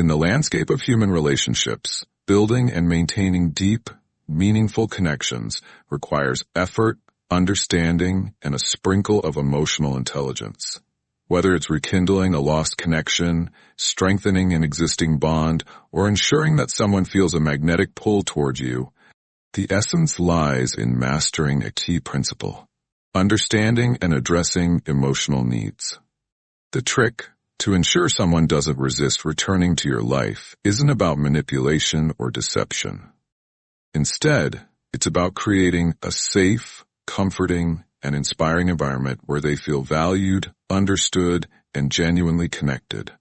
In the landscape of human relationships, building and maintaining deep, meaningful connections requires effort, understanding, and a sprinkle of emotional intelligence. Whether it's rekindling a lost connection, strengthening an existing bond, or ensuring that someone feels a magnetic pull toward you, the essence lies in mastering a key principle: understanding and addressing emotional needs. The trick, to ensure someone doesn't resist returning to your life, isn't about manipulation or deception. Instead, it's about creating a safe, comforting, and inspiring environment where they feel valued, understood, and genuinely connected.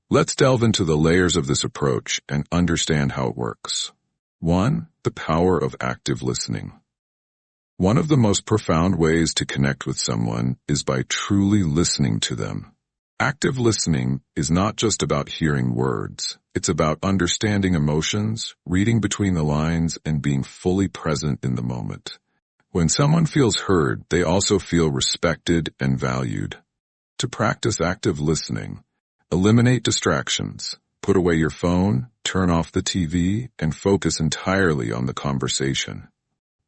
Let's delve into the layers of this approach and understand how it works. 1. The power of active listening. One of the most profound ways to connect with someone is by truly listening to them. Active listening is not just about hearing words. It's about understanding emotions, reading between the lines, and being fully present in the moment. When someone feels heard, they also feel respected and valued. To practice active listening, eliminate distractions. Put away your phone, turn off the TV, and focus entirely on the conversation.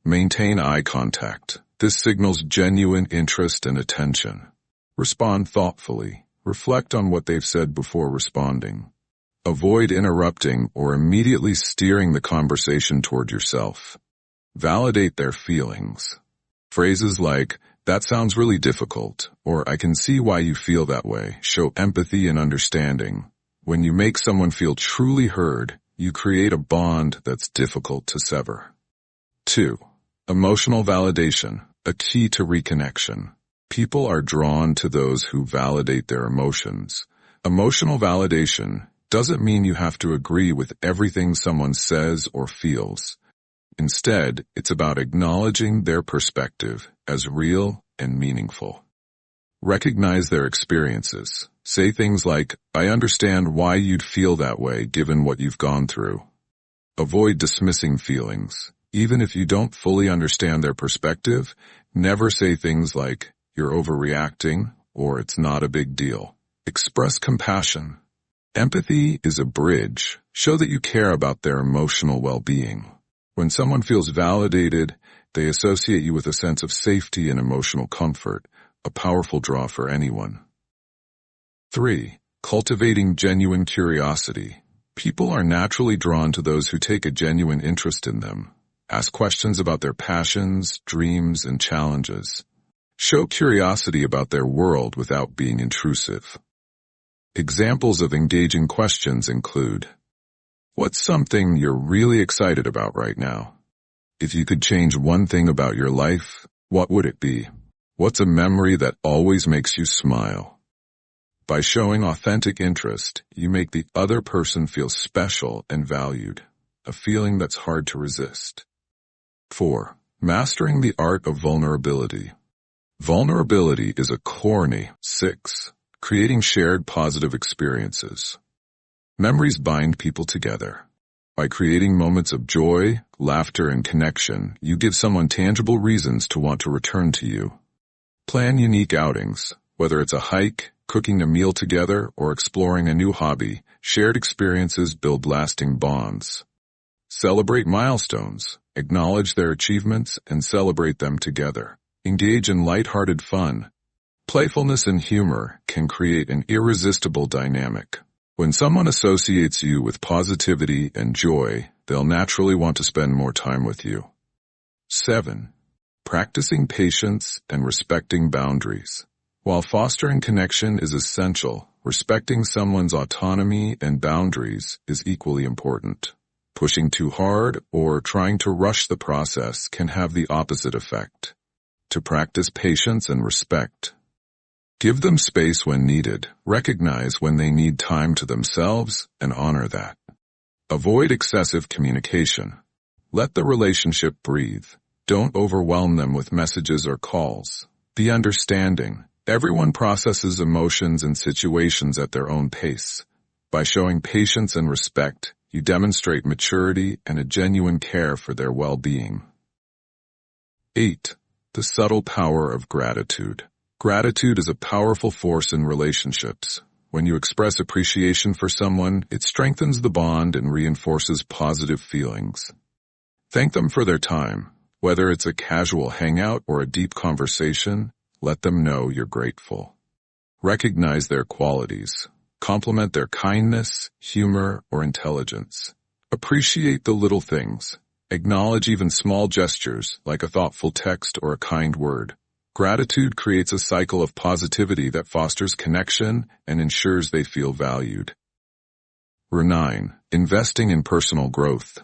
Maintain eye contact. This signals genuine interest and attention. Respond thoughtfully. Reflect on what they've said before responding. Avoid interrupting or immediately steering the conversation toward yourself. Validate their feelings. Phrases like, "That sounds really difficult," or "I can see why you feel that way," show empathy and understanding. When you make someone feel truly heard, you create a bond that's difficult to sever. 2. Emotional validation, a key to reconnection. People are drawn to those who validate their emotions. Emotional validation doesn't mean you have to agree with everything someone says or feels. Instead, it's about acknowledging their perspective as real and meaningful. Recognize their experiences. Say things like, "I understand why you'd feel that way given what you've gone through." Avoid dismissing feelings. Even if you don't fully understand their perspective, never say things like, "You're overreacting," or "It's not a big deal." Express compassion. Empathy is a bridge. Show that you care about their emotional well-being. When someone feels validated, they associate you with a sense of safety and emotional comfort, a powerful draw for anyone. 3. Cultivating genuine curiosity. People are naturally drawn to those who take a genuine interest in them. Ask questions about their passions, dreams, and challenges. Show curiosity about their world without being intrusive. Examples of engaging questions include, "What's something you're really excited about right now? If you could change one thing about your life, what would it be? What's a memory that always makes you smile?" By showing authentic interest, you make the other person feel special and valued, a feeling that's hard to resist. 4. Mastering the art of vulnerability. Vulnerability is a corny 6, creating shared positive experiences. Memories bind people together. By creating moments of joy, laughter, and connection, you give someone tangible reasons to want to return to you. Plan unique outings. Whether it's a hike, cooking a meal together, or exploring a new hobby, shared experiences build lasting bonds. Celebrate milestones. Acknowledge their achievements and celebrate them together. Engage in lighthearted fun. Playfulness and humor can create an irresistible dynamic. When someone associates you with positivity and joy, they'll naturally want to spend more time with you. 7. Practicing patience and respecting boundaries. While fostering connection is essential, respecting someone's autonomy and boundaries is equally important. Pushing too hard or trying to rush the process can have the opposite effect. To practice patience and respect, give them space when needed, recognize when they need time to themselves, and honor that. Avoid excessive communication. Let the relationship breathe. Don't overwhelm them with messages or calls. Be understanding. Everyone processes emotions and situations at their own pace. By showing patience and respect, you demonstrate maturity and a genuine care for their well-being. 8. The subtle power of gratitude. Gratitude is a powerful force in relationships. When you express appreciation for someone, it strengthens the bond and reinforces positive feelings. Thank them for their time. Whether it's a casual hangout or a deep conversation, let them know you're grateful. Recognize their qualities. Compliment their kindness, humor, or intelligence. Appreciate the little things. Acknowledge even small gestures, like a thoughtful text or a kind word. Gratitude creates a cycle of positivity that fosters connection and ensures they feel valued. 9. Investing in personal growth.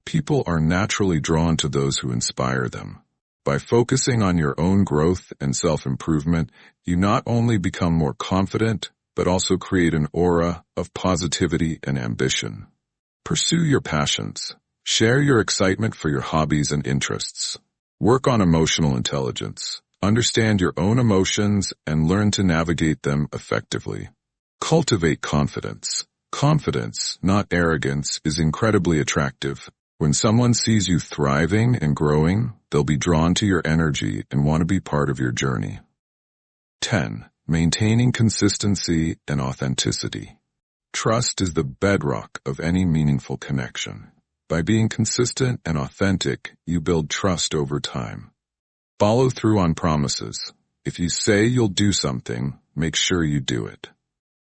People are naturally drawn to those who inspire them. By focusing on your own growth and self-improvement, you not only become more confident, but also create an aura of positivity and ambition. Pursue your passions. Share your excitement for your hobbies and interests. Work on emotional intelligence. Understand your own emotions and learn to navigate them effectively. Cultivate confidence. Confidence, not arrogance, is incredibly attractive. When someone sees you thriving and growing, they'll be drawn to your energy and want to be part of your journey. 10. Maintaining consistency and authenticity. Trust is the bedrock of any meaningful connection. By being consistent and authentic, you build trust over time. Follow through on promises. If you say you'll do something, make sure you do it.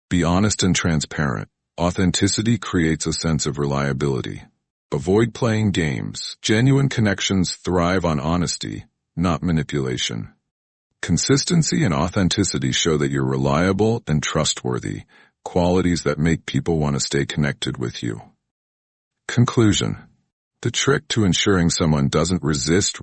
Be honest and transparent. Authenticity creates a sense of reliability. Avoid playing games. Genuine connections thrive on honesty, not manipulation. Consistency and authenticity show that you're reliable and trustworthy, qualities that make people want to stay connected with you. Conclusion. The trick to ensuring someone doesn't resist